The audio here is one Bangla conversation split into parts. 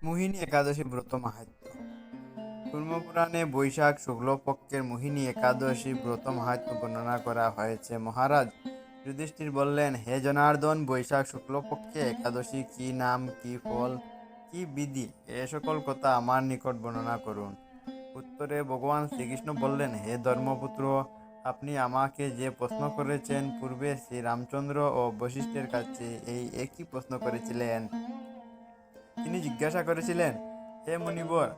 মোহিনী একাদশী ব্রত মাহাত্ম্য। কুর্মপুরাণে বৈশাখ শুক্লপক্ষের মোহিনী একাদশী ব্রত মাহাত্ম্য বর্ণনা করা হয়েছে। মহারাজ যুধিষ্ঠির বললেন, হে জনার্দন, বৈশাখ শুক্লপক্ষে একাদশী কি নাম, কি ফল, কি বিধি, এ সকল কথা আমার নিকট বর্ণনা করুন। উত্তরে ভগবান শ্রীকৃষ্ণ বললেন, হে ধর্মপুত্র, আপনি আমাকে যে প্রশ্ন করেছেন, পূর্বে শ্রী রামচন্দ্র ও বশিষ্ঠের কাছে এই একই প্রশ্ন করেছিলেন। তিনি জিজ্ঞাসা করেছিলেন, হে মুনিবর,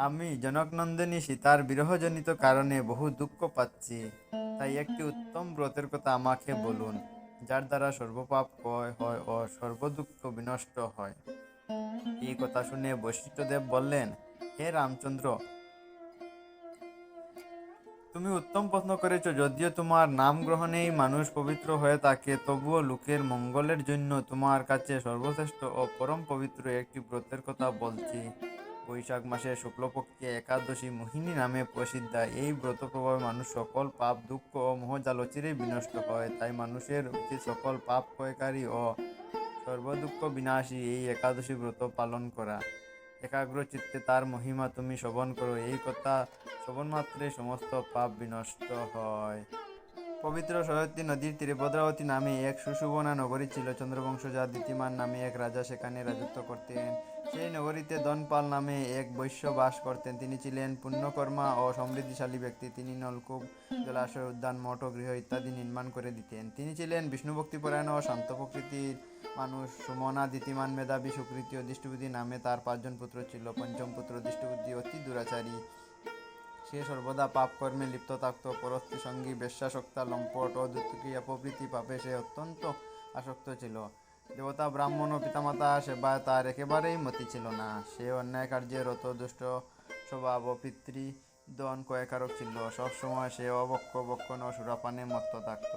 আমি জনকনন্দিনী সীতার বিরহজনিত কারণে বহু দুঃখ পাচ্ছি, তাই একটি উত্তম ব্রতের কথা আমাকে বলুন, যার দ্বারা সর্বপাপ ক্ষয় হয় ও সর্বদুঃখ বিনষ্ট হয়। এই কথা শুনে বশিষ্ঠদেব বললেন, হে রামচন্দ্র, তুমি উত্তম প্রশ্ন করেছ। যদিও তোমার নাম গ্রহণেই মানুষ পবিত্র হয়ে থাকে, তবুও লোকের মঙ্গলের জন্য তোমার কাছে সর্বশ্রেষ্ঠ ও পরম পবিত্র একটি ব্রতের কথা বলছি। বৈশাখ মাসের শুক্লপক্ষে একাদশী মোহিনী নামে প্রসিদ্ধা এই ব্রত প্রভাবে মানুষ সকল পাপ, দুঃখ ও মোহজাল চিরেই বিনষ্ট হয়। তাই মানুষের উচিত সকল পাপ ক্ষয়কারী ও সর্বদুঃখ বিনাশী এই একাদশী ব্রত পালন করা। একাগ্র চিত্তে তার মহিমা তুমি শ্রবণ করো, এই কথা শ্রবণ মাত্রে সমস্ত পাপ বিনষ্ট হয়। পবিত্র সরস্বতী নদীর তীরে ভদ্রাবতী নামে এক সুশোভনা নগরী ছিল। চন্দ্রবংশ যার দ্বিতীমান নামে এক রাজা সেখানে রাজত্ব করতেন। সেই নগরীতে ধনপাল নামে এক বৈশ্য বাস করতেন। তিনি ছিলেন পুণ্যকর্মা ও সমৃদ্ধিশালী ব্যক্তি। তিনি নলকূপ, জলাশয়, উদ্যান, মঠ ও গৃহ ইত্যাদি নির্মাণ করে দিতেন। তিনি ছিলেন বিষ্ণুভক্তিপরায়ণ ও শান্ত প্রকৃতির মানুষ। সুমনা, দ্বিতীমান, মেধাবী, সুকৃতি ও দৃষ্টিবুদ্ধি নামে তার 5 জন পুত্র ছিল। পঞ্চম পুত্র দৃষ্টিবুদ্ধি অতি দুরাচারী। সে সর্বদা পাপ কর্মে লিপ্ত থাকত। পরস্ত্রী সঙ্গী, বেশ্যাসক্তা, লম্পট ও দুষ্কৃতিক্রিয়া প্রভৃতি পাপে সে অত্যন্ত আসক্ত ছিল। দেবতা, ব্রাহ্মণ ও পিতামাতা সেবায় তার একেবারেই মতি ছিল না। সে অন্যায় কার্যে রত, দুষ্ট স্বভাব ও পিতৃদন কয়েকারক ছিল। সবসময় সে অভক্ষ, ভক্ষণ ও সুরাপানে মত্ত থাকত।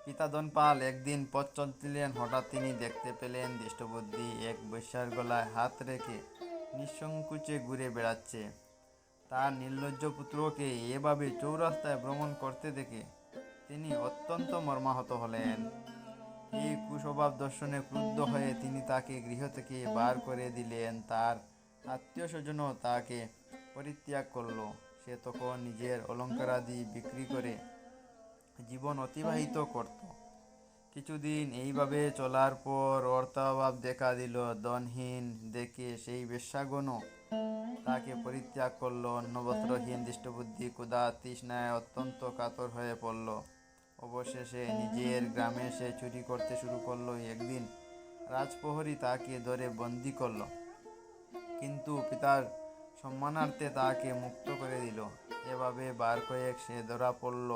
পিতা ধনপাল একদিন পথ চলছিলেন। হঠাৎ তিনি দেখতে পেলেন দৃষ্টবুদ্ধি এক বেশ্যার গলায় হাত রেখে নিঃসংকোচে ঘুরে বেড়াচ্ছে। তার নির্লজ্জ পুত্রকে এভাবে চৌরাস্তায় ভ্রমণ করতে দেখে তিনি অত্যন্ত মর্মাহত হলেন। এই কুস্বভাব দর্শনে ক্রুদ্ধ হয়ে তিনি তাকে গৃহ থেকে বার করে দিলেন। তার আত্মীয় স্বজনও তাকে পরিত্যাগ করল। সে তখন নিজের অলঙ্কারাদি বিক্রি করে জীবন অতিবাহিত করত। কিছুদিন এইভাবে চলার পর অর্থাভাব দেখা দিল। ধনহীন দেখে সেই বেশ্যাগণও তাকে পরিত্যাগ করল। অন্নবস্ত্রহীন দৃষ্টবুদ্ধি ক্ষুধা তৃষ্ণায় অত্যন্ত কাতর হয়ে পড়ল। অবশেষে নিজের গ্রামে সে চুরি করতে শুরু করল। একদিন রাজপ্রহরী তাকে ধরে বন্দী করল, কিন্তু পিতার সম্মানার্থে তাকে মুক্ত করে দিল। এভাবে বার কয়েক সে ধরা পড়ল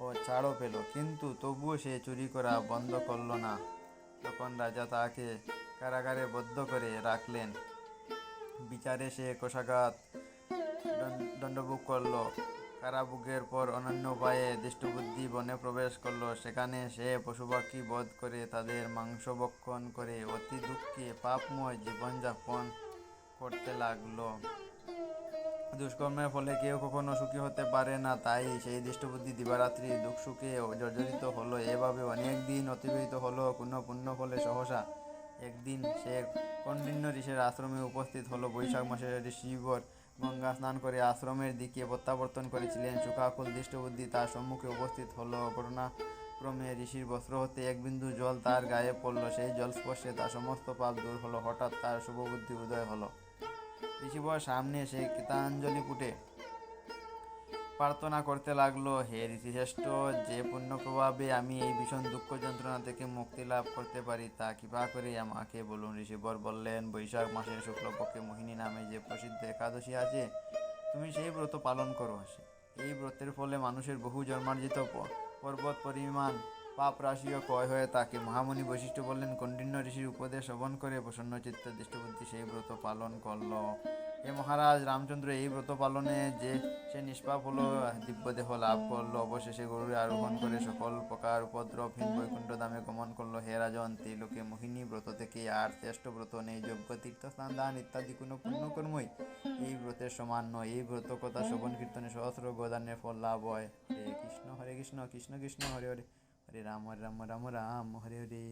ও ছাড়ও পেল, কিন্তু তবুও সে চুরি করা বন্ধ করল না। তখন রাজা তাকে কারাগারে বদ্ধ করে রাখলেন। বিচারে সে কোষাঘাত দণ্ডভোগ করল। কারাভোগের পর অনন্য উপায়ে দৃষ্টবুদ্ধি বনে প্রবেশ করল। সেখানে সে পশুপাখি বধ করে তাদের মাংস ভক্ষণ করে অতি দুঃখে পাপময় জীবনযাপন করতে লাগল। দুষ্কর্মের ফলে কেউ কখনো সুখী হতে পারে না, তাই সেই দৃষ্টবুদ্ধি দিবারাত্রি দুঃখ সুখে জর্জরিত হলো। এভাবে অনেক দিন অতিবাহিত হলো। কোনো পুণ্য ফলে সহসা একদিন সে কৌণ্ডিন্য ঋষির আশ্রমে উপস্থিত হলো। বৈশাখ মাসে ঋষিবর গঙ্গা স্নান করে আশ্রমের দিকে প্রত্যাবর্তন করেছিলেন। শোকাকুল দৃষ্টবুদ্ধি তার সম্মুখে উপস্থিত হলো। ঘটনাক্রমে ঋষির বস্ত্র হতে এক বিন্দু জল তার গায়ে পড়ল। সেই জল স্পর্শে তার সমস্ত পাপ দূর হলো। হঠাৎ তার শুভবুদ্ধি উদয় হলো। ঋষিবর সামনে সে কৃতাঞ্জলি পুটে প্রার্থনা করতে লাগলো, হে ঋষিশ্রেষ্ঠ, যে পুণ্য প্রভাবে আমি এই ভীষণ দুঃখ যন্ত্রণা থেকে মুক্তি লাভ করতে পারি, তা কৃপা করে আমাকে বলুন। ঋষিবর বললেন, বৈশাখ মাসের শুক্লপক্ষে মোহিনী নামে যে প্রসিদ্ধ একাদশী আছে, তুমি সেই ব্রত পালন করো। এই ব্রতের ফলে মানুষের বহু জন্মার্জিত পর্বত পরিমাণ পাপ রাশিও ক্ষয় হয়ে থাকে। মহামুনি বৈশিষ্ট্য বললেন, কৌণ্ডিন্য ঋষির উপদেশ শ্রবণ করে প্রসন্নচিত্ত দৃষ্টবুদ্ধি সেই ব্রত পালন করল। হে মহারাজ রামচন্দ্র, এই ব্রত পালনে যে সে নিষ্পাপ হলো, দিব্যদেহ লাভ করলো, অবশেষে গরুড়ে আরোহণ করে সকল প্রকার উপদ্রবহীন বৈকুণ্ঠ ধামে গমন করলো। হে রাজন, ত্রিলোকে মোহিনী ব্রত থেকে আর শ্রেষ্ঠ ব্রত নেই। যজ্ঞ, তীর্থস্নান, দান ইত্যাদি কোনো পুণ্যকর্মই এই ব্রতের সমান নয়। এই ব্রত কথা শ্রবণ কীর্তনে সহস্র গোদানের ফল লাভ হয়। হরে কৃষ্ণ কৃষ্ণ কৃষ্ণ হরে হরে, হরে রাম রাম রাম হরে হরে।